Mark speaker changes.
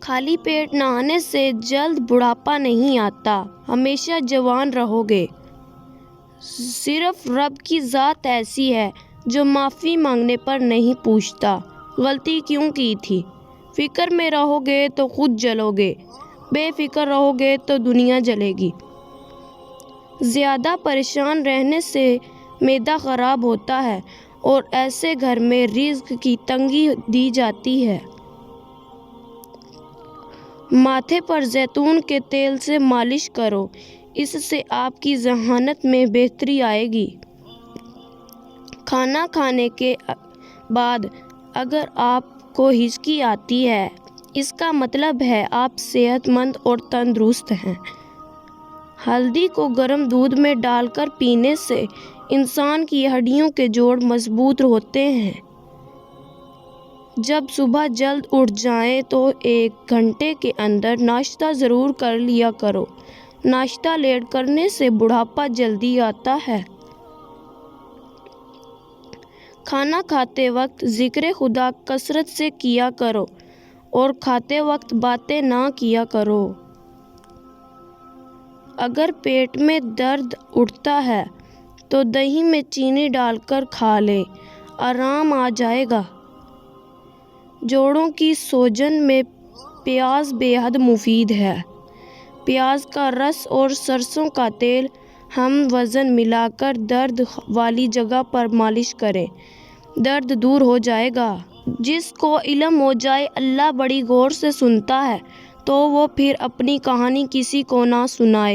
Speaker 1: خالی پیٹ نہانے سے جلد بڑھاپا نہیں آتا، ہمیشہ جوان رہو گے۔ صرف رب کی ذات ایسی ہے جو معافی مانگنے پر نہیں پوچھتا غلطی کیوں کی تھی۔ فکر میں رہو گے تو خود جلو گے، بے فکر رہو گے تو دنیا جلے گی۔ زیادہ پریشان رہنے سے معدہ خراب ہوتا ہے اور ایسے گھر میں رزق کی تنگی دی جاتی ہے۔ ماتھے پر زیتون کے تیل سے مالش کرو، اس سے آپ کی ذہانت میں بہتری آئے گی۔ کھانا کھانے کے بعد اگر آپ کو ہچکی آتی ہے، اس کا مطلب ہے آپ صحت مند اور تندرست ہیں۔ ہلدی کو گرم دودھ میں ڈال کر پینے سے انسان کی ہڈیوں کے جوڑ مضبوط ہوتے ہیں۔ جب صبح جلد اٹھ جائیں تو 1 گھنٹے کے اندر ناشتہ ضرور کر لیا کرو۔ ناشتہ لیٹ کرنے سے بڑھاپا جلدی آتا ہے۔ کھانا کھاتے وقت ذکر خدا کثرت سے کیا کرو اور کھاتے وقت باتیں نہ کیا کرو۔ اگر پیٹ میں درد اٹھتا ہے تو دہی میں چینی ڈال کر کھا لیں، آرام آ جائے گا۔ جوڑوں کی سوجن میں پیاز بے حد مفید ہے۔ پیاز کا رس اور سرسوں کا تیل ہم وزن ملا کر درد والی جگہ پر مالش کریں، درد دور ہو جائے گا۔ جس کو علم ہو جائے اللہ بڑی غور سے سنتا ہے تو وہ پھر اپنی کہانی کسی کو نہ سنائے۔